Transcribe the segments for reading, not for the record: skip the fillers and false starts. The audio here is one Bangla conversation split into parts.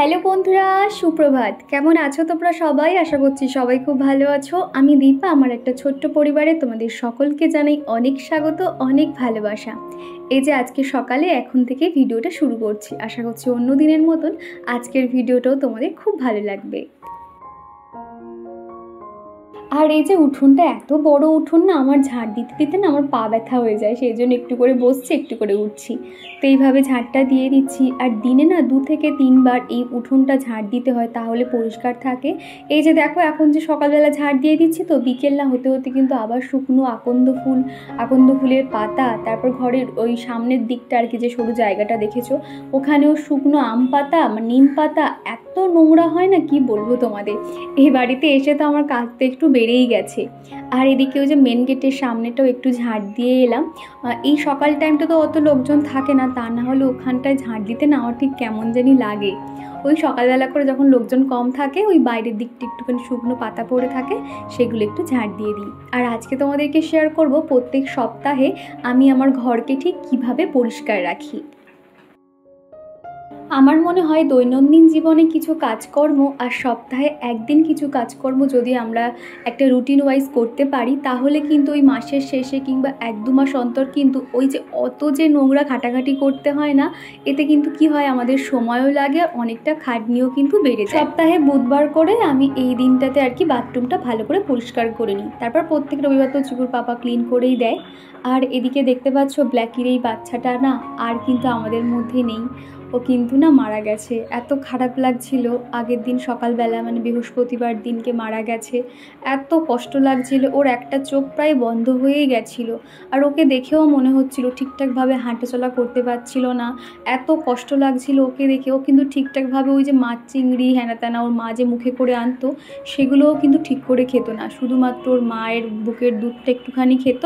হ্যালো বন্ধুরা, সুপ্রভাত। কেমন আছো তোমরা সবাই? আশা করছি সবাই খুব ভালো আছো। আমি দীপা, আমার একটা ছোট্ট পরিবারে তোমাদের সকলকে জানাই অনেক স্বাগত, অনেক ভালোবাসা। এই যে আজকে সকালে এখন থেকে ভিডিওটা শুরু করছি, আশা করছি অন্য দিনের মতন আজকের ভিডিওটাও তোমাদের খুব ভালো লাগবে। আর এই যে উঠোনটা এত বড় উঠোন না, আমার ঝাড় দিতে দিতে না আমার পা ব্যথা হয়ে যায়, সেই জন্য একটু করে বসছি, একটু করে উঠছি। তো এইভাবে ঝাড়টা দিয়ে দিচ্ছি। আর দিনে না 2 থেকে 3 বার এই উঠোনটা ঝাড় দিতে হয়, তাহলে পরিষ্কার থাকে। এই যে দেখো, এখন যে সকালবেলা ঝাড় দিয়ে দিচ্ছি, তো বিকেল না হতে হতে কিন্তু আবার শুকনো আকন্দ ফুলের পাতা, তারপর ঘরের ওই সামনের দিকটা আর কি, যে সরু জায়গাটা দেখেছো, ওখানেও শুকনো আম পাতা, নিম পাতা, এত নোংরা হয় না, কি বলবো তোমাদের। এই বাড়িতে এসে তো আমার কাজটা একটু বেড়েই গেছে। আর এদিকে ওই যে মেন গেটের সামনেটাও একটু ঝাড় দিয়ে এলাম। এই সকাল টাইমটা তো অত লোকজন থাকে না, তা না হলে ওখানটায় ঝাড় দিতে না আমার ঠিক কেমন জানি লাগে। ওই সকালবেলা করে যখন লোকজন কম থাকে, ওই বাইরের দিকটা একটুখানি শুকনো পাতা পড়ে থাকে, সেগুলো একটু ঝাড় দিয়ে দিই। আর আজকে তোমাদেরকে শেয়ার করব প্রত্যেক সপ্তাহে আমি আমার ঘরকে ঠিক কিভাবে পরিষ্কার রাখি। আমার মনে হয় দৈনন্দিন জীবনে কিছু কাজকর্ম আর সপ্তাহে একদিন কিছু কাজকর্ম যদি আমরা একটা রুটিন ওয়াইজ করতে পারি, তাহলে কিন্তু ওই মাসের শেষে কিংবা 1-2 মাস অন্তর কিন্তু ওই যে অত যে নোংরা ঘাটাঘাটি করতে হয় না, এতে কিন্তু কি হয়, আমাদের সময়ও লাগে, অনেকটা খাটনিও কিন্তু বেড়ে যায়। সপ্তাহে বুধবার করে আমি এই দিনটাতে আর কি বাথরুমটা ভালো করে পরিষ্কার করে নিই। তারপর প্রত্যেক রবিবার তো চিকুর পাপা ক্লিন করেই দেয়। আর এদিকে দেখতে পাচ্ছ, ব্ল্যাকির এই বাচ্চাটা না আর কিন্তু আমাদের মধ্যে নেই। ও কিন্তু না মারা গেছে। এত খারাপ লাগছিল। আগের দিন সকালবেলা, বৃহস্পতিবার দিনকে মারা গেছে। এত কষ্ট লাগছিল। ওর একটা চোখ প্রায় বন্ধ হয়েই গেছিলো। আর ওকে দেখেও মনে হচ্ছিল ঠিকঠাকভাবে হাঁটাচলা করতে পারছিল না। এত কষ্ট লাগছিল ওকে দেখে। ও কিন্তু ঠিকঠাকভাবে ওই যে মাছ চিংড়ি হ্যানা ত্যানা ওর মা যে মুখে করে আনতো, সেগুলোও কিন্তু ঠিক করে খেত না। শুধুমাত্র ওর মায়ের বুকের দুধটা একটুখানি খেত,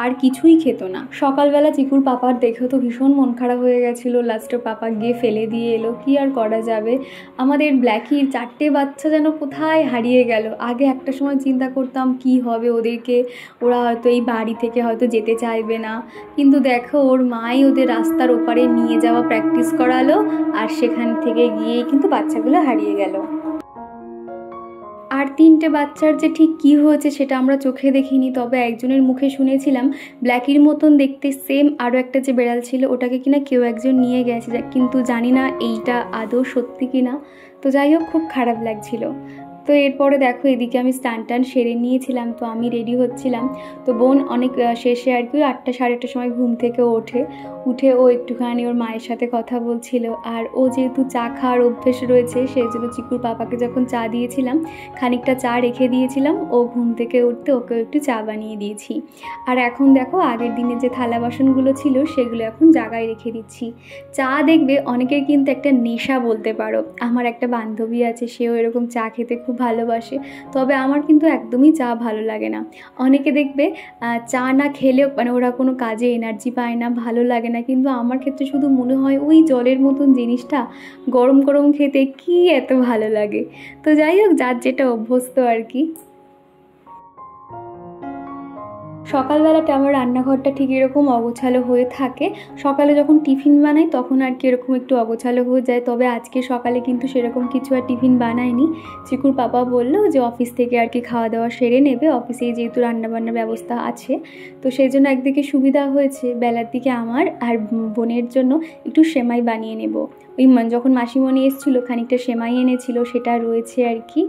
আর কিছুই খেত না। সকালবেলা চিকুর পাপার দেখেও তো ভীষণ মন খারাপ হয়ে গেছিলো। লাস্টে পাপা গিয়ে ফেলে দিয়ে এলো, কি আর করা যাবে। আমাদের ব্ল্যাকির 4টে বাচ্চা যেন কোথায় হারিয়ে গেল। আগে একটা সময় চিন্তা করতাম কি হবে ওদেরকে, ওরা হয়তো এই বাড়ি থেকে হয়তো যেতে চাইবে না, কিন্তু দেখো ওর মাই ওদের রাস্তার ওপারে নিয়ে যাওয়া প্র্যাকটিস করালো, আর সেখান থেকে গিয়েই কিন্তু বাচ্চাগুলো হারিয়ে গেল। আর 3টে বাচ্চার যে ঠিক কী হয়েছে সেটা আমরা চোখে দেখিনি, তবে একজনের মুখে শুনেছিলাম ব্ল্যাকির মতন দেখতে সেম আরও একটা যে বেড়াল ছিল, ওটাকে কিনা কেউ একজন নিয়ে গেছে, কিন্তু জানি না এইটা আদৌ সত্যি কিনা। তো যাই হোক, খুব খারাপ লাগছিল। তো এরপরে দেখো, এদিকে আমি স্নান সেরে নিয়েছিলাম, তো আমি রেডি হচ্ছিলাম। তো বোন অনেক শেষে আর কি 8টা সাড়ে 8টার সময় ঘুম থেকে উঠে ও একটুখানি ওর মায়ের সাথে কথা বলছিল। আর ও যেহেতু চা খাওয়ার অভ্যেস রয়েছে, সেই জন্য চিকুর পাপাকে যখন চা দিয়েছিলাম, খানিকটা চা রেখে দিয়েছিলাম। ও ঘুম থেকে উঠতে ওকে একটু চা বানিয়ে দিয়েছি। আর এখন দেখো, আগের দিনে যে থালা বাসনগুলো ছিল সেগুলো এখন জায়গায় রেখে দিচ্ছি। চা দেখবে অনেকের কিন্তু একটা নেশা বলতে পারো। আমার একটা বান্ধবী আছে, সেও এরকম চা খেতে খুব ভালোবাসে, তবে আমার কিন্তু একদমই চা ভালো লাগে না। অনেকে দেখবে চা না খেলেও ওরা কোনো কাজে এনার্জি পায় না, ভালো লাগে না, কিন্তু আমার ক্ষেত্রে শুধু মনে হয় ওই জলের মতন জিনিসটা গরম গরম খেতে কি এত ভালো লাগে। তো যাই হোক, যার যেটা অভ্যস্ত আর কি। সকালবেলাটা আমার রান্নাঘরটা ঠিক এরকম অগোছালো হয়ে থাকে। সকালে যখন টিফিন বানাই তখন আর কি এরকম একটু অগোছালো হয়ে যায়, তবে আজকে সকালে কিন্তু সেরকম কিছু আর টিফিন বানায়নি। চিকুর পাপা বললো যে অফিস থেকে আর কি খাওয়া দাওয়া সেরে নেবে, অফিসেই যেহেতু রান্নাবান্নার ব্যবস্থা আছে, তো সেই জন্য একদিকে সুবিধা হয়েছে। বেলার দিকে আমার আর বোনের জন্য একটু সেমাই বানিয়ে নেব। ওই যখন মাসিমণি এসেছিলো, খানিকটা সেমাই এনেছিল, সেটা রয়েছে আর কি।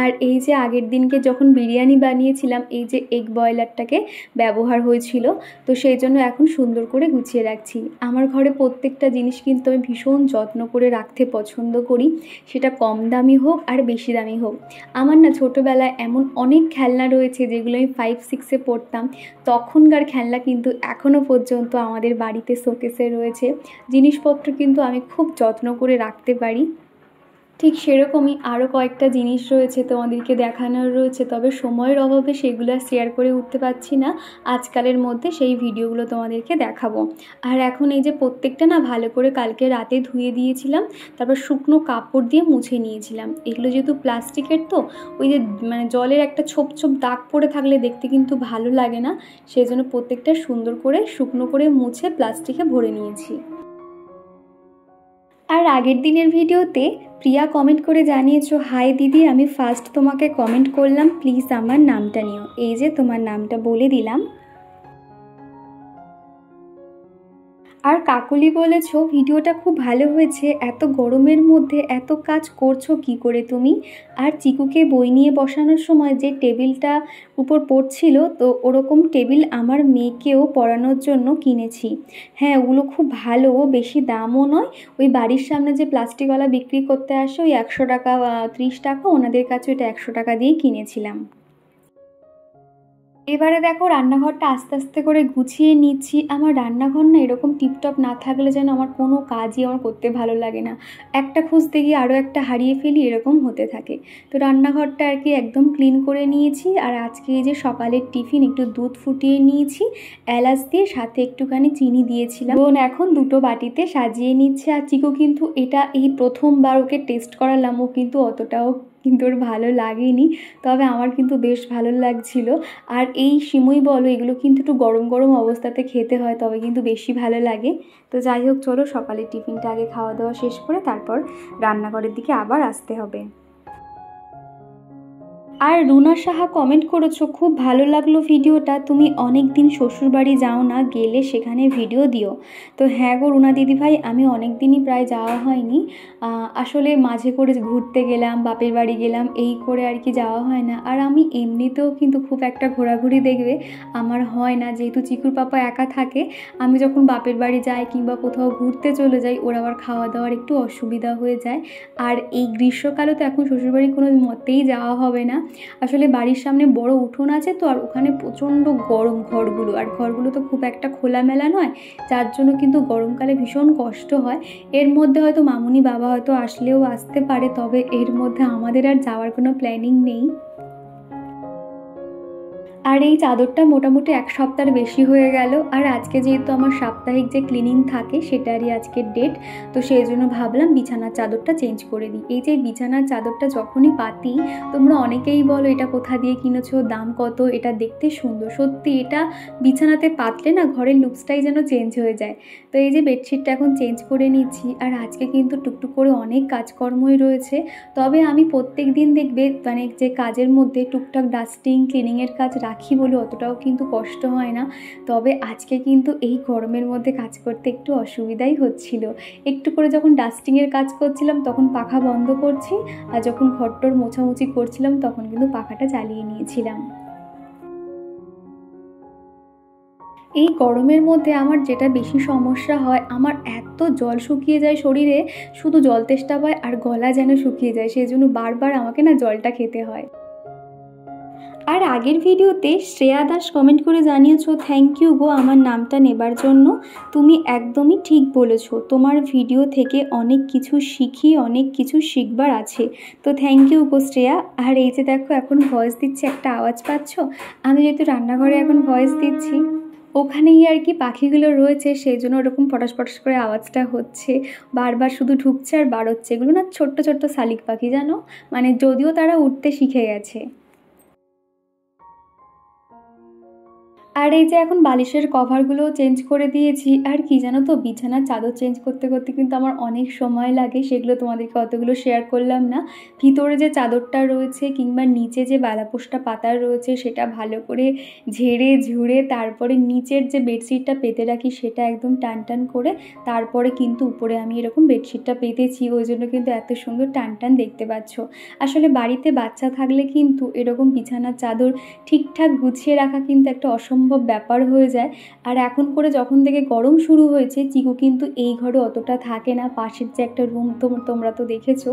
আর এই যে আগের দিনকে যখন বিরিয়ানি বানিয়েছিলাম, এই যে এগ বয়লারটাকে ব্যবহার হয়েছিল, তো সেই জন্য এখন সুন্দর করে গুছিয়ে রাখছি। আমার ঘরে প্রত্যেকটা জিনিস কিন্তু আমি ভীষণ যত্ন করে রাখতে পছন্দ করি, সেটা কম দামি হোক আর বেশি দামি হোক। আমার না ছোটোবেলায় এমন অনেক খেলনা রয়েছে যেগুলো আমি 5-6-এ পড়তাম, তখনকার খেলনা কিন্তু এখনও পর্যন্ত আমাদের বাড়িতে শোকেসে রয়েছে। জিনিসপত্র কিন্তু আমি খুব যত্ন করে রাখতে পারি। ঠিক সেরকমই আরও কয়েকটা জিনিস রয়েছে, তোমাদেরকে দেখানোর রয়েছে, তবে সময়ের অভাবে সেগুলো শেয়ার করে উঠতে পারছি না। আজকালের মধ্যে সেই ভিডিওগুলো তোমাদেরকে দেখাবো। আর এখন এই যে প্রত্যেকটা না ভালো করে কালকে রাতে ধুয়ে দিয়েছিলাম, তারপর শুকনো কাপড় দিয়ে মুছে নিয়েছিলাম। এগুলো যেহেতু প্লাস্টিকের, তো ওই যে জলের একটা ছোপ ছোপ দাগ পড়ে থাকলে দেখতে কিন্তু ভালো লাগে না, সেই জন্য প্রত্যেকটা সুন্দর করে শুকনো করে মুছে প্লাস্টিকে ভরে নিয়েছি। আর আগের দিনের ভিডিওতে প্রিয়া কমেন্ট করে জানিয়েছো, হাই দিদি, আমি ফার্স্ট তোমাকে কমেন্ট করলাম, প্লিজ আমার নামটা নিও। এই যে তোমার নামটা বলে দিলাম। আর কাকলি বলেছো ভিডিওটা খুব ভালো হয়েছে, এত গরমের মধ্যে এত কাজ করছো কি করে তুমি? আর চিকুকে বই নিয়ে বসানোর সময় যে টেবিলটা উপর পড়ছিল, তো ওরকম টেবিল আমার মেয়েকেও পড়ানোর জন্য কিনেছি। হ্যাঁ, ওগুলো খুব ভালো, বেশি দামও নয়। ওই বাড়ির সামনে যে প্লাস্টিকওয়ালা বিক্রি করতে আসে, ওই 100 টাকা 30 টাকা, ওনাদের কাছে ওইটা 100 টাকা দিয়েই কিনেছিলাম। এবারে দেখো রান্নাঘরটা আস্তে আস্তে করে গুছিয়ে নিচ্ছি। আমার রান্নাঘর না এরকম টিপটপ না থাকলে যেন আমার কোনো কাজই আমার করতে ভালো লাগে না, একটা খুঁজতে গিয়ে আরও একটা হারিয়ে ফেলি, এরকম হতে থাকে। তো রান্নাঘরটা আর কি একদম ক্লিন করে নিয়েছি। আর আজকে এই যে সকালের টিফিন, একটু দুধ ফুটিয়ে নিয়েছি এলাচ দিয়ে, সাথে একটুখানি চিনি দিয়েছিলাম। বোন এখন দুটো বাটিতে সাজিয়ে নিচ্ছে। আর চিকু কিন্তু এটা এই প্রথমবার ওকে টেস্ট করালাম, ও কিন্তু অতটাও কিন্তু ওর ভালো লাগেনি, তবে আমার কিন্তু বেশ ভালো লাগছিল। আর এই সিমুই বলো, এগুলো কিন্তু একটু গরম গরম অবস্থাতে খেতে হয়, তবে কিন্তু বেশি ভালো লাগে। তো যাই হোক, চলো সকালের টিফিনটা আগে খাওয়া দাওয়া শেষ করে তারপর রান্নাঘরের দিকে আবার আসতে হবে। আর রুনা সাহা কমেন্ট করেছো, খুব ভালো লাগলো ভিডিওটা, তুমি অনেক দিন শ্বশুরবাড়ি যাও না, গেলে সেখানে ভিডিও দিও। তো হ্যাঁ গো রুনা দিদিভাই, আমি অনেক দিনই প্রায় যাওয়া হয়নি। আসলে মাঝে করে ঘুরতে গেলাম, বাপের বাড়ি গেলাম, এই করে আর কি যাওয়া হয় না। আর আমি এমনিতেও কিন্তু খুব একটা ঘোরাঘুরি দেখবে আমার হয় না, যেহেতু চিকুর পাপা একা থাকে। আমি যখন বাপের বাড়ি যাই কিংবা কোথাও ঘুরতে চলে যাই, ওর আবার খাওয়া দাওয়ার একটু অসুবিধা হয়ে যায়। আর এই গ্রীষ্মকালে তো এখন শ্বশুরবাড়ি কোনো মতেই যাওয়া হবে না। আসলে বাড়ির সামনে বড় উঠোন আছে তো, আর ওখানে প্রচণ্ড গরম ঘরগুলো, আর ঘরগুলো তো খুব একটা খোলামেলা নয়, যার জন্য কিন্তু গরমকালে ভীষণ কষ্ট হয়। এর মধ্যে হয়তো মামুনি বাবা হয়তো আসলেও আসতে পারে, তবে এর মধ্যে আমাদের আর যাওয়ার কোনো প্ল্যানিং নেই। আর এই চাদরটা মোটামুটি 1 সপ্তাহের বেশি হয়ে গেল। আর আজকে যেহেতু আমার সাপ্তাহিক যে ক্লিনিং থাকে সেটারই আজকের ডেট, তো সেই জন্য ভাবলাম বিছানার চাদরটা চেঞ্জ করে দিই। এই যে বিছানার চাদরটা যখনই পাতি, তোমরা অনেকেই বলো এটা কোথা দিয়ে কিনেছো, দাম কত, এটা দেখতে সুন্দর, সত্যি এটা বিছানাতে পাতলে না ঘরের লুকসটাই যেন চেঞ্জ হয়ে যায়। তো এই যে বেডশিটটা এখন চেঞ্জ করে নিচ্ছি। আর আজকে কিন্তু টুকটুক করে অনেক কাজকর্মই রয়েছে, তবে আমি প্রত্যেক দিন দেখবে মানে যে কাজের মধ্যে টুকটাক ডাস্টিং ক্লিনিংয়ের কাজ রাখি বলে অতটাও কিন্তু কষ্ট হয় না। তবে আজকে কিন্তু এই গরমের মধ্যে কাজ করতে একটু অসুবিধাই হচ্ছিল। একটু করে যখন ডাস্টিংয়ের কাজ করছিলাম তখন পাখা বন্ধ করছি, আর যখন ঘরটর মোছামুছি করছিলাম তখন কিন্তু পাখাটা চালিয়ে নিয়েছিলাম। এই গরমের মধ্যে আমার যেটা বেশি সমস্যা হয়, আমার এত জল শুকিয়ে যায় শরীরে, শুধু জল তেষ্টা পায় আর গলা যেন শুকিয়ে যায়, সেই জন্য বারবার আমাকে না জলটা খেতে হয়। আর আগের ভিডিওতে শ্রেয়া দাস কমেন্ট করে জানিয়েছো, থ্যাংক ইউ গো আমার নামটা নেবার জন্য, তুমি একদমই ঠিক বলেছো, তোমার ভিডিও থেকে অনেক কিছু শিখি, অনেক কিছু শিখবার আছে। তো থ্যাংক ইউ গো শ্রেয়া। আর এই যে দেখো এখন ভয়েস দিচ্ছি, একটা আওয়াজ পাচ্ছ, আমি যেহেতু রান্নাঘরে এখন ভয়েস দিচ্ছি, ওখানেই আর কি পাখিগুলো রয়েছে, সেই জন্য ওরকম ফটাস ফটাস করে আওয়াজটা হচ্ছে, বারবার শুধু ঢুকছে আর বার হচ্ছে। এগুলো না ছোট্ট ছোট্ট শালিক পাখি জানো, মানে যদিও তারা উঠতে শিখে গেছে। আর এই যে এখন বালিশের কভারগুলোও চেঞ্জ করে দিয়েছি। আর কি জানো তো, বিছানার চাদর চেঞ্জ করতে করতে কিন্তু আমার অনেক সময় লাগে, সেগুলো তোমাদেরকে অতগুলো শেয়ার করলাম না। ভিতরে যে চাদরটা রয়েছে কিংবা নিচে যে বেলাপোশটা পাতা রয়েছে সেটা ভালো করে ঝেড়ে ঝুড়ে তারপরে নিচের যে বেডশিটটা পেতে রাখি সেটা একদম টান টান করে তারপরে কিন্তু উপরে আমি এরকম বেডশিটটা পেতেছি, ওই জন্য কিন্তু এত সুন্দর টান টান দেখতে পাচ্ছ। আসলে বাড়িতে বাচ্চা থাকলে কিন্তু এরকম বিছানার চাদর ঠিকঠাক গুছিয়ে রাখা কিন্তু একটা অসম্ভব ব্যাপার হয়ে যায়। আর এখন করে যখন থেকে গরম শুরু হয়েছে, চিকু কিন্তু এই ঘরে অতটা থাকে না, পাশের যে একটা রুম তোমরা তো দেখেছো,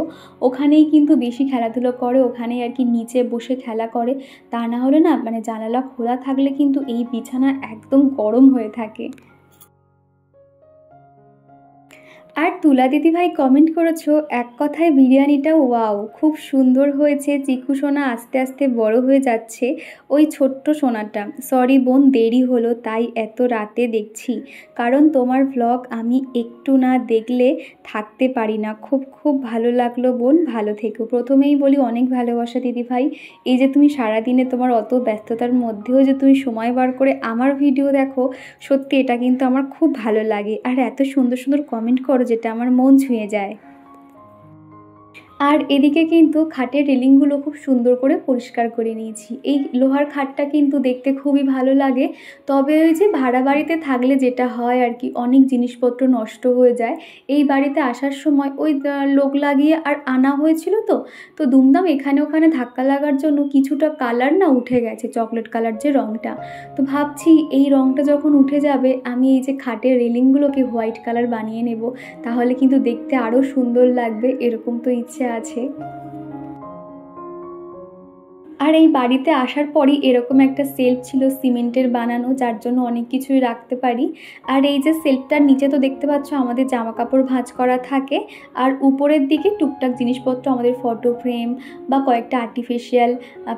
ওখানেই কিন্তু বেশি খেলাধুলো করে, ওখানেই আর কি নিচে বসে খেলা করে। তা না হলে না মানে জানালা খোলা থাকলে কিন্তু এই বিছানা একদম গরম হয়ে থাকে। আর তুলা দিদিভাই কমেন্ট করেছো, এক কথায় বিরিয়ানিটা ওয়াও, খুব সুন্দর হয়েছে, চিকু সোনা আস্তে আস্তে বড় হয়ে যাচ্ছে, ওই ছোট্ট সোনাটা। সরি বোন, দেরি হলো তাই এত রাতে দেখছি, কারণ তোমার ভ্লগ আমি একটু না দেখলে থাকতে পারি না। খুব খুব ভালো লাগলো বোন, ভালো থেকো। প্রথমেই বলি অনেক ভালোবাসা দিদিভাই, এই যে তুমি সারাদিনে তোমার অত ব্যস্ততার মধ্যেও যে তুমি সময় বার করে আমার ভিডিও দেখো, সত্যি এটা কিন্তু আমার খুব ভালো লাগে। আর এত সুন্দর সুন্দর কমেন্ট করো যেটা আমার মন ছুঁয়ে যায়। আর এদিকে কিন্তু খাটের রেলিংগুলো খুব সুন্দর করে পরিষ্কার করে নিয়েছি। এই লোহার খাটটা কিন্তু দেখতে খুবই ভালো লাগে, তবে ওই যে ভাড়া বাড়িতে থাকলে যেটা হয় আর কি, অনেক জিনিসপত্র নষ্ট হয়ে যায়। এই বাড়িতে আসার সময় ওই লোক লাগিয়ে আর আনা হয়েছিল, তো দুমদাম এখানে ওখানে ধাক্কা লাগার জন্য কিছুটা কালার না উঠে গেছে, চকলেট কালার যে রঙটা। তো ভাবছি এই রঙটা যখন উঠে যাবে আমি এই যে খাটের রেলিংগুলোকে হোয়াইট কালার বানিয়ে নেব, তাহলে কিন্তু দেখতে আরও সুন্দর লাগবে, এরকম তো ইচ্ছে আছে। আর এই বাড়িতে আসার পরই এরকম একটা সেলফ ছিল সিমেন্টের বানানো, যার জন্য অনেক কিছুই রাখতে পারি। আর এই যে সেলফটার নিচে তো দেখতে পাচ্ছ আমাদের জামা কাপড় ভাঁজ করা থাকে, আর উপরের দিকে টুকটাক জিনিসপত্র, আমাদের ফটো ফ্রেম বা কয়েকটা আর্টিফিশিয়াল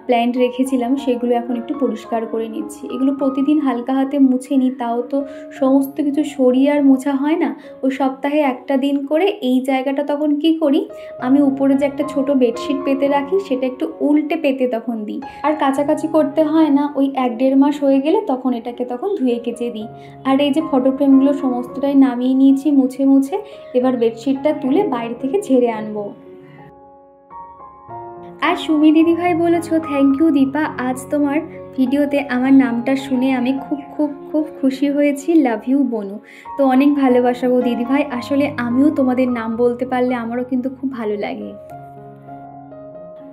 প্ল্যান্ট রেখেছিলাম, সেগুলো এখন একটু পরিষ্কার করে নিচ্ছি। এগুলো প্রতিদিন হালকা হাতে মুছে নিই, তাও তো সমস্ত কিছু সরিয়ে আর মোছা হয় না। ওই সপ্তাহে একটা দিন করে এই জায়গাটা তখন কি করি, আমি উপরে যে একটা ছোট বেডশিট পেতে রাখি সেটা একটু উল্টে পেতে তখন দিই, আর কাছাকাছি করতে হয় না। ওই 1-1.5 মাস হয়ে গেলে তখন এটাকে তখন ধুয়ে কেচে দিই। আর এই যে ফটো ফ্রেমগুলো সমস্তটাই নামিয়ে নিয়েছি মুছে মুছে, এবার বেডশিটটা তুলে বাইরে থেকে ঝেড়ে আনবো। আর সুমি দিদিভাই বলেছো থ্যাংক ইউ দীপা, আজ তোমার ভিডিওতে আমার নামটা শুনে আমি খুব খুব খুব খুশি হয়েছি, লাভ ইউ বনু। তো অনেক ভালোবাসা গো দিদিভাই, আসলে আমিও তোমাদের নাম বলতে পারলে আমারও কিন্তু খুব ভালো লাগে।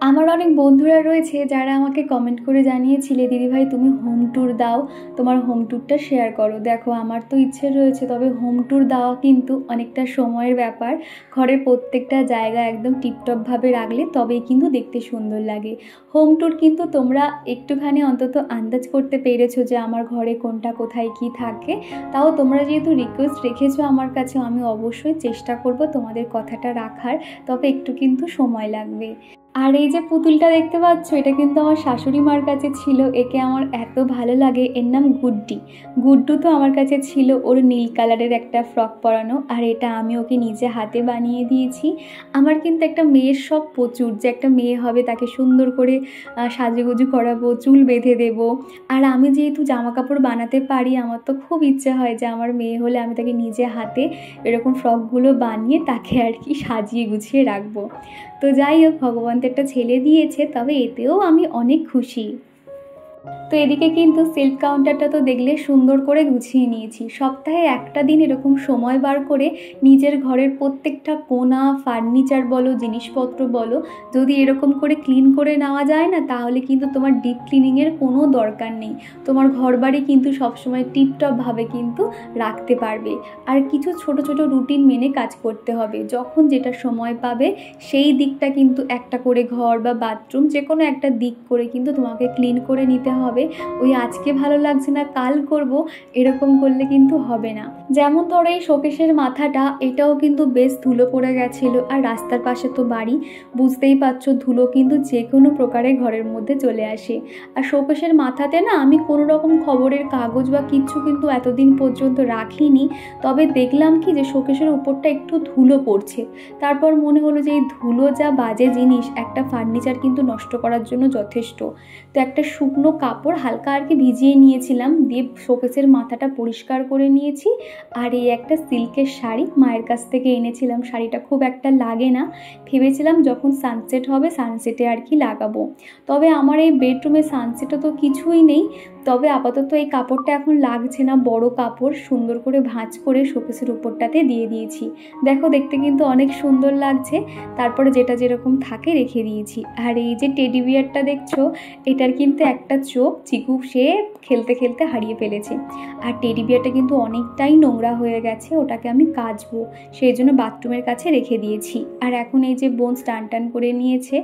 আমার অনেক বন্ধুরা রয়েছে যারা আমাকে কমেন্ট করে জানিয়েছিলে দিদিভাই তুমি হোম ট্যুর দাও, তোমার হোম ট্যুরটা শেয়ার করো। দেখো আমার তো ইচ্ছে রয়েছে, তবে হোম ট্যুর দেওয়া কিন্তু অনেকটা সময়ের ব্যাপার। ঘরের প্রত্যেকটা জায়গা একদম টিপটপভাবে রাখলে তবেই কিন্তু দেখতে সুন্দর লাগে। হোম ট্যুর কিন্তু তোমরা একটুখানি অন্তত আন্দাজ করতে পেরেছো যে আমার ঘরে কোনটা কোথায় কি থাকে। তাও তোমরা যেহেতু রিকোয়েস্ট রেখেছো আমার কাছে, আমি অবশ্যই চেষ্টা করব তোমাদের কথাটা রাখার, তবে একটু কিন্তু সময় লাগবে। আর এই যে পুতুলটা দেখতে পাচ্ছ, এটা কিন্তু আমার শাশুড়ি মার কাছে ছিল, একে আমার এত ভালো লাগে। এর নাম গুড্ডি। গুড্ডু তো আমার কাছে ছিল, ওর নীল কালারের একটা ফ্রক পরানো, আর এটা আমি ওকে নিজে হাতে বানিয়ে দিয়েছি। আমার কিন্তু একটা মেয়ের শখ প্রচুর, যে একটা মেয়ে হবে তাকে সুন্দর করে সাজুগুজু করাবো, চুল বেঁধে দেব। আর আমি যেহেতু জামা কাপড় বানাতে পারি, আমার তো খুব ইচ্ছে হয় যে আমার মেয়ে হলে আমি তাকে নিজে হাতে এরকম ফ্রকগুলো বানিয়ে তাকে আর কি সাজিয়ে গুছিয়ে রাখবো। তো যাই হোক, ভগবান তো একটা ছেলে দিয়েছে, তবে এতেও আমি অনেক খুশি। তো এদিকে কিন্তু সেলফ কাউন্টারটা তো দেখলে সুন্দর করে গুছিয়ে নিয়েছি। সপ্তাহে একটা দিন এরকম সময় বার করে নিজের ঘরের প্রত্যেকটা কোণা, ফার্নিচার বলো, জিনিসপত্র বলো, যদি এরকম করে ক্লিন করে নেওয়া যায় না, তাহলে কিন্তু তোমার ডিপ ক্লিনিংয়ের কোনো দরকার নেই। তোমার ঘরবাড়ি কিন্তু সবসময় টিপটপভাবে কিন্তু রাখতে পারবে। আর কিছু ছোট ছোট রুটিন মেনে কাজ করতে হবে, যখন যেটা সময় পাবে সেই দিকটা কিন্তু একটা করে ঘর বা বাথরুম যে কোনো একটা দিক করে কিন্তু তোমাকে ক্লিন করে নিতে হবে। ওই আজকে ভালো লাগছে না কাল করব এরকম করলে কিন্তু হবে না। যেমন ধরো এই শোকেসের মাথাটা, এটাও কিন্তু বেশ ধুলো পড়ে গেছিলো, আর রাস্তার পাশে তো বাড়ি, বুঝতেই পারছো ধুলো কিন্তু যে কোনো প্রকারে ঘরের মধ্যে চলে আসে। আর শোকেসের মাথাতে না আমি কোনো রকম খবরের কাগজ বা কিচ্ছু কিন্তু এতদিন পর্যন্ত রাখিনি, তবে দেখলাম কি যে শোকেসের উপরটা একটু ধুলো পড়ছে। তারপর মনে হলো যে এই ধুলো যা বাজে জিনিস, একটা ফার্নিচার কিন্তু নষ্ট করার জন্য যথেষ্ট। তো একটা শুকনো কাপড় হালকা আর কি ভিজিয়ে নিয়েছিলাম, দিয়ে শোকেসের মাথাটা পরিষ্কার করে নিয়েছি। আর এই একটা সিল্কের শাড়ি মায়ের কাছ থেকে এনেছিলাম, শাড়িটা খুব একটা লাগে না, ভেবেছিলাম যখন সানসেট হবে সানসেটে আর কি লাগাবো। তবে আমার এই বেডরুমে সানসেটও তো কিছুই নেই, তবে আপাতত এই কাপড়টা এখন লাগছে না, বড় কাপড় সুন্দর করে ভাঁজ করে শোকেসের উপরটাতে দিয়ে দিয়েছি। দেখো দেখতে কিন্তু অনেক সুন্দর লাগছে। তারপরে যেটা যেরকম থাকে রেখে দিয়েছি। আর এই যে টেডি বিয়ারটা দেখছো, এটার কিন্তু একটা চোখ চিকু সে খেলতে খেলতে হারিয়ে ফেলেছে। আর টেডি বিয়ারটা কিন্তু অনেকটাই নোংরা হয়ে গেছে, ওটাকে আমি কাচবো, সেই জন্য বাথরুমের কাছে রেখে দিয়েছি। আর এখন এই যে বোন স্নান টান করে নিয়েছে,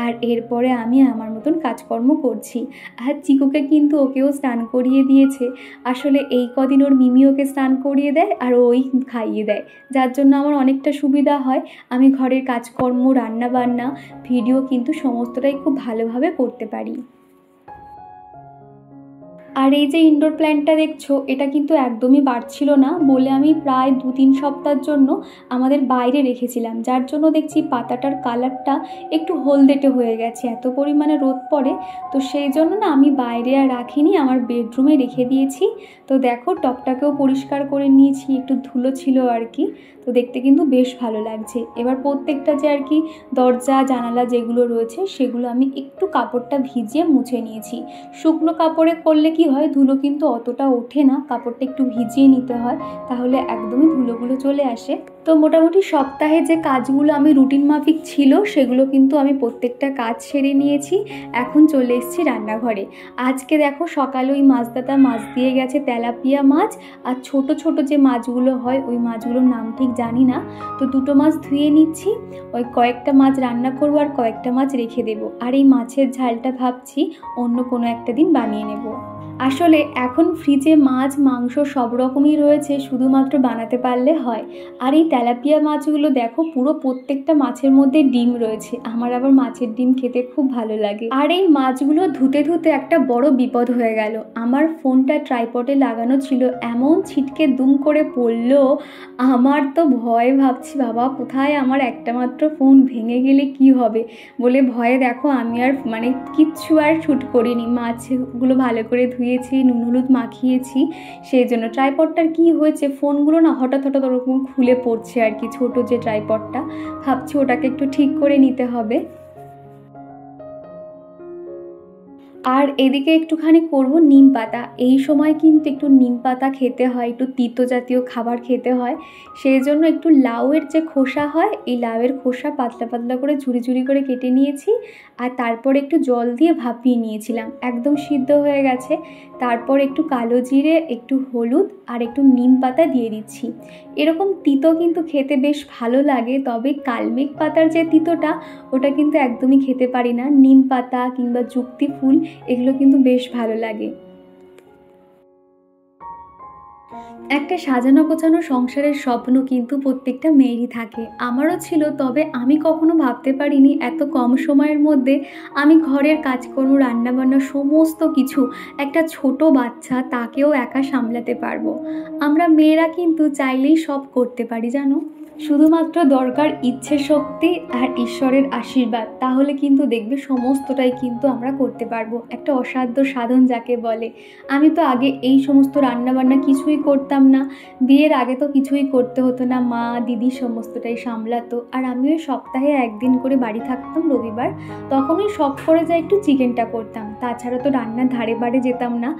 আর এরপরে আমি আমার মতন কাজকর্ম করছি। আর চিকুকে কিন্তু ওকেও স্নান করিয়ে দিয়েছে। আসলে এই কদিন ওর মিমি ওকে স্নান করিয়ে দেয় আর ওই খাইয়ে দেয়, যার জন্য আমার অনেকটা সুবিধা হয়। আমি ঘরের কাজকর্ম, রান্না বান্না, ভিডিও কিন্তু সমস্তটাই খুব ভালোভাবে করতে পারি। আর এই যে ইনডোর প্ল্যান্টটা দেখছো, এটা কিন্তু একদমই বাড়ছিল না বলে আমি প্রায় 2-3 সপ্তাহের জন্য আমাদের বাইরে রেখেছিলাম, যার জন্য দেখছি পাতাটার কালারটা একটু হলদেটে হয়ে গেছে, এত পরিমাণে রোদ পড়ে। তো সেই জন্য না আমি বাইরে আর রাখিনি, আমার বেডরুমে রেখে দিয়েছি। তো দেখো টবটাকেও পরিষ্কার করে নিয়েছি, একটু ধুলো ছিল আর কি। তো দেখতে কিন্তু বেশ ভালো লাগছে। এবার প্রত্যেকটা যে আর কি দরজা জানালা যেগুলো রয়েছে সেগুলো আমি একটু কাপড়টা ভিজিয়ে মুছে নিয়েছি। শুকনো কাপড়ে করলে কি হয়, ধুলো কিন্তু অতটা ওঠে না, কাপড়টা একটু ভিজিয়ে নিতে হয়, তাহলে একদমই ধুলোগুলো চলে আসে। তো মোটামুটি সপ্তাহে যে কাজগুলো আমি রুটিন মাফিক ছিল সেগুলো কিন্তু আমি প্রত্যেকটা কাজ সেরে নিয়েছি। এখন চলে এসেছি রান্নাঘরে। আজকে দেখো সকালে ওই মাছদাতা মাছ দিয়ে গেছে, তেলাপিয়া মাছ, আর ছোট ছোট যে মাছগুলো হয় ওই মাছগুলোর নাম ঠিক জানি না। তো দুটো মাছ ধুয়ে নিচ্ছি, ওই কয়েকটা মাছ রান্না করবো আর কয়েকটা মাছ রেখে দেবো। আর এই মাছের ঝালটা ভাবছি অন্য কোনো একটা দিন বানিয়ে নেব। আসলে এখন ফ্রিজে মাছ মাংস সব রকমই রয়েছে, শুধুমাত্র বানাতে পারলে হয়। আর এই তেলাপিয়া মাছগুলো দেখো পুরো প্রত্যেকটা মাছের মধ্যে ডিম রয়েছে, আমার আবার মাছের ডিম খেতে খুব ভালো লাগে। আর এই মাছগুলো ধুতে ধুতে একটা বড় বিপদ হয়ে গেল, আমার ফোনটা ট্রাইপডে লাগানো ছিল, এমন ছিটকে দুম করে পড়লো, আমার তো ভয়, ভাবছি বাবা কোথায় আমার একটা মাত্র ফোন ভেঙে গেলে কি হবে বলে ভয়ে দেখো আমি আর মানে কিচ্ছু আর শ্যুট করিনি। মাছগুলো ভালো করে ধুয়েছি, নুন হলুদ মাখিয়েছি, সেই জন্য। ট্রাইপডটার কি হয়েছে, ফোনগুলো না হঠাৎ হঠাৎ ওরকম খুলে পড়ছে আর কি, ছোটো যে ট্রাইপডটা, ভাবছি ওটাকে একটু ঠিক করে নিতে হবে। আর এদিকে একটুখানি করব নিম পাতা। এই সময় কিন্তু একটু নিম পাতা খেতে হয়, একটু তিতো জাতীয় খাবার খেতে হয়, সেই জন্য একটু লাউয়ের যে খোসা হয় এই লাউয়ের খোসা পাতলা পাতলা করে ঝুরি ঝুরি করে কেটে নিয়েছি, আর তারপর একটু জল দিয়ে ভাপিয়ে নিয়েছিলাম, একদম সিদ্ধ হয়ে গেছে। তারপর একটু কালো জিরে, একটু হলুদ আর একটু নিম পাতা দিয়ে দিচ্ছি। এরকম তিতো কিন্তু খেতে বেশ ভালো লাগে, তবে কালমেঘ পাতার যে তিতোটা ওটা কিন্তু একদমই খেতে পারি না। নিম পাতা কিংবা যুক্তি ফুল এগুলো কিন্তু বেশ ভালো লাগে। একটা সাজানো গোছানো সংসারের স্বপ্ন কিন্তু প্রত্যেকটা মেয়েরই থাকে, আমারও ছিল, তবে আমি কখনো ভাবতে পারিনি এত কম সময়ের মধ্যে আমি ঘরের কাজকর্ম রান্নাবান্না সমস্ত কিছু, একটা ছোট বাচ্চা তাকেও একা সামলাতে পারবো। আমরা মেয়েরা কিন্তু চাইলেই সব করতে পারি জানো, শুধুমাত্র দরকার ইচ্ছে শক্তি আর ঈশ্বরের আশীর্বাদ, তাহলে কিন্তু দেখবে সমস্তটাই কিন্তু আমরা করতে পারবো, একটা অসাধ্য সাধন যাকে বলে। আমি তো আগে এই সমস্ত রান্নাবান্না কিছুই করতাম না, বিয়ের আগে তো কিছুই করতে হতো না, মা দিদি সমস্তটাই সামলাতো, আর আমি ওই সপ্তাহে একদিন করে বাড়ি থাকতাম রবিবার, তখন ওই শখ করে যা একটু চিকেনটা করতাম, তাছাড়া তো রান্নার ধারে বাড়ে যেতাম না।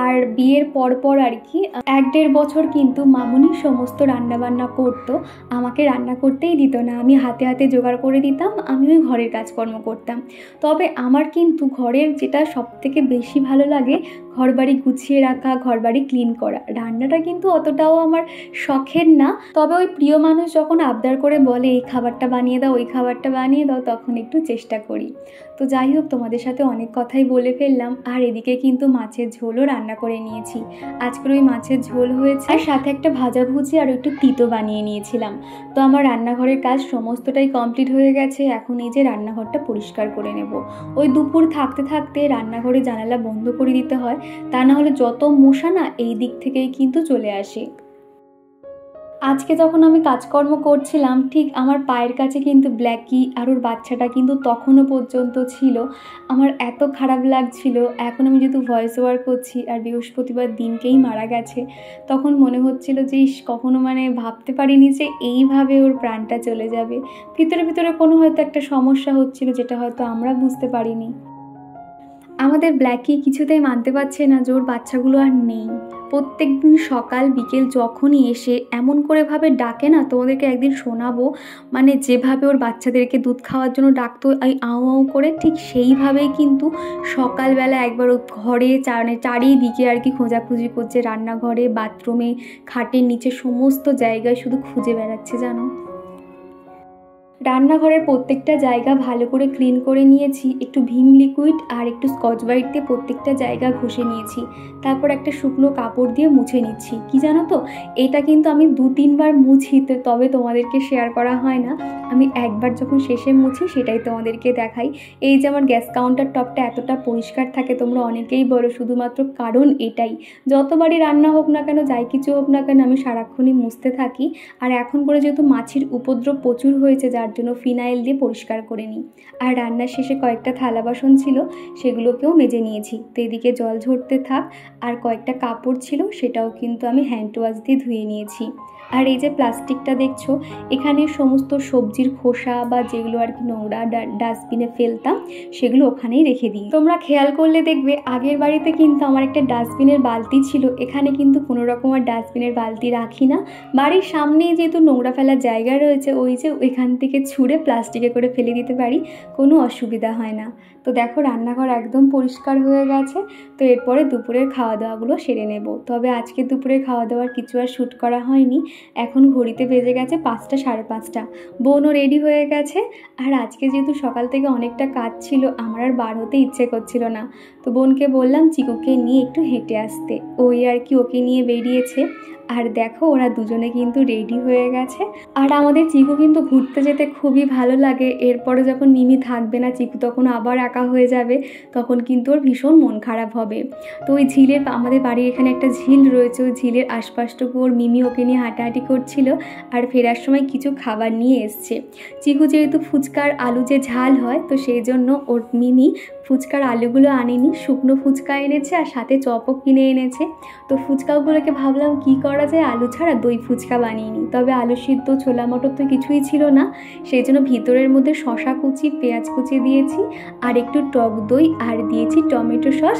আর বিয়ের পর আর কি 1-1.5 বছর কিন্তু মামুনি সমস্ত রান্নাবান্না করতো, আমাকে রান্না করতেই দিত না, আমি হাতে হাতে জোগাড় করে দিতাম, আমি ওই ঘরের কাজকর্ম করতাম। তবে আমার কিন্তু ঘরের যেটা সবথেকে বেশি ভালো লাগে, ঘরবাড়ি গুছিয়ে রাখা, ঘরবাড়ি ক্লিন করা। রান্নাটা কিন্তু অতটাও আমার শখের না, তবে ওই প্রিয় মানুষ যখন আবদার করে বলে এই খাবারটা বানিয়ে দাও ওই খাবারটা বানিয়ে দাও, তখন একটু চেষ্টা করি। তো যাই হোক, তোমাদের সাথে অনেক কথাই বলে ফেললাম। আর এদিকে কিন্তু মাছের ঝোলও রান্না করে নিয়েছি, আজকের ওই মাছের ঝোল হয়েছে, আর সাথে একটা ভাজাভুজি আর একটু তিতো বানিয়ে নিয়েছিলাম। তো আমার রান্নাঘরের কাজ সমস্তটাই কমপ্লিট হয়ে গেছে, এখন এই যে রান্নাঘরটা পরিষ্কার করে নেব। ওই দুপুর থাকতে থাকতে রান্নাঘরে জানালা বন্ধ করে দিতে হয়, তা না হলে যত মশা না এই দিক থেকেই কিন্তু চলে আসে। আজকে যখন আমি কাজকর্ম করছিলাম ঠিক আমার পায়ের কাছে কিন্তু ব্ল্যাকি আর ওর বাচ্চাটা কিন্তু তখনও পর্যন্ত ছিল, আমার এত খারাপ লাগছিল। এখন আমি যেহেতু ভয়েস ওভার করছি আর বৃহস্পতিবার দিনকেই মারা গেছে, তখন মনে হচ্ছিল যে কখনো মানে ভাবতে পারিনি যে এইভাবে ওর প্রাণটা চলে যাবে। ভিতরে ভিতরে কোনো হয়তো একটা সমস্যা হচ্ছিল যেটা হয়তো আমরা বুঝতে পারিনি। আমাদের ব্ল্যাকি কিছুতেই মানতে পারছে না যে ওর বাচ্চাগুলো আর নেই। প্রত্যেক দিন সকাল বিকেল যখনই এসে এমন করে ভাবে ডাকে না, তোমাদেরকে একদিন শোনাবো, মানে যেভাবে ওর বাচ্চাদেরকে দুধ খাওয়ার জন্য ডাকতো এই আউ আউ করে, ঠিক সেইভাবেই কিন্তু সকালবেলা একবার ও ঘরে চারিদিকে আর কি খোঁজাখুঁজি করছে, রান্নাঘরে, বাথরুমে, খাটের নিচে, সমস্ত জায়গায় শুধু খুঁজে বেড়াচ্ছে জানো। রান্নাঘরের প্রত্যেকটা জায়গা ভালো করে ক্লিন করে নিয়েছি, একটু ভিম লিকুইড আর একটু স্কচ ব্রাইট দিয়ে প্রত্যেকটা জায়গা ঘষে নিয়েছি। তারপর একটা শুকনো কাপড় দিয়ে মুছে নিচ্ছি। কি জানো তো, এটা কিন্তু আমি 2-3 বার মুছি, তবে তোমাদেরকে শেয়ার করা হয় না। আমি একবার যখন শেষে মুছি সেটাই তোমাদেরকে দেখাই। এই যে আমার গ্যাস কাউন্টার টপটা এতটা পরিষ্কার থাকে, তোমরা অনেকেই বলো, শুধুমাত্র কারণ এটাই। যতবারই রান্না হোক না কেন, যাই কিছু হোক না কেন, আমি সারাক্ষণই মুছতে থাকি। আর এখন করে যেহেতু মাছির উপদ্রব প্রচুর হয়েছে, যার জন্য ফিনাইল দিয়ে পরিষ্কার করে নিই। আর রান্নার শেষে কয়েকটা থালা বাসন ছিল, সেগুলোকেও মেজে নিয়েছি। তো এদিকে জল ঝরতে থাক। আর কয়েকটা কাপড় ছিল, সেটাও কিন্তু আমি হ্যান্ড ওয়াশ দিয়ে ধুয়ে নিয়েছি। আর এই যে প্লাস্টিকটা দেখছো, এখানে সমস্ত সবজির খোসা বা যেগুলো আর কি নোংরা ডাস্টবিনে ফেলতাম, সেগুলো ওখানেই রেখে দিই। তোমরা খেয়াল করলে দেখবে, আগের বাড়িতে কিন্তু আমার একটা ডাস্টবিনের বালতি ছিল, এখানে কিন্তু কোনো রকম আর ডাস্টবিনের বালতি রাখি না। বাড়ির সামনেই যেহেতু নোংরা ফেলার জায়গা রয়েছে, ওই যে এখান থেকে ছুঁড়ে প্লাস্টিকে করে ফেলে দিতে পারি, কোনো অসুবিধা হয় না। তো দেখো, রান্নাঘর একদম পরিষ্কার হয়ে গেছে। তো এরপরে দুপুরের খাওয়া দাওয়াগুলো সেরে নেব। তবে আজকে দুপুরের খাওয়া দাওয়ার কিছু আর শ্যুট করা হয়নি। এখন ঘড়িতে বেজে গেছে 5টা, 5:30। বোনও রেডি হয়ে গেছে। আর আজকে যেহেতু সকাল থেকে অনেকটা কাজ ছিল, আমার আর বার হতে ইচ্ছে করছিল না। তো বোনকে বললাম চিকুকে নিয়ে একটু হেঁটে আসতে, ওই আর কি ওকে নিয়ে বেরিয়েছে। আর দেখো, ওরা দুজনে কিন্তু রেডি হয়ে গেছে। আর আমাদের চিকু কিন্তু ঘুরতে যেতে খুবই ভালো লাগে। এরপরে যখন মিমি থাকবে না, চিকু তখন আবার একা হয়ে যাবে, তখন কিন্তু ওর ভীষণ মন খারাপ হবে। তো ওই ঝিলের, আমাদের বাড়ির এখানে একটা ঝিল রয়েছে, ওই ঝিলের আশপাশটুকু ওর মিমি ওকে নিয়ে হাঁটাহাঁটি করছিল। আর ফেরার সময় কিছু খাবার নিয়ে এসছে। চিকু যেহেতু ফুচকার আলু যে ঝাল হয়, তো সেই জন্য ওর মিমি ফুচকার আলুগুলো আনেনি, শুকনো ফুচকা এনেছে আর সাথে চপও কিনে এনেছে। তো ফুচকাগুলোকে ভাবলাম কি করা যায়, আলু ছাড়া দই ফুচকা বানিয়ে নিই। তবে আলু সিদ্ধ, ছোলা মটর তো কিছুই ছিল না, সেই জন্য ভিতরের মধ্যে শশা কুচি, পেঁয়াজ কুচি দিয়েছি, আর একটু টক দই, আর দিয়েছি টমেটো সস,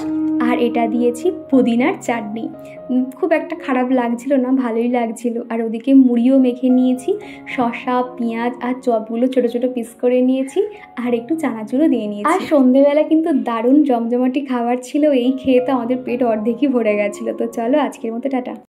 আর এটা দিয়েছি পুদিনার চাটনি। খুব একটা খারাপ লাগছিল না, ভালোই লাগছিল। আর ওদিকে মুড়িও মেখে নিয়েছি, শসা, পেঁয়াজ আর চপগুলো ছোটো ছোটো পিস করে নিয়েছি, আর একটু চানাচুরও দিয়ে নিয়েছি। আর সন্ধেবেলা কিন্তু দারুণ জমজমাটি খাবার ছিল, এই খেয়ে তো আমাদের পেট অর্ধেকই ভরে গেছিলো। তো চলো, আজকের মতো টাটা।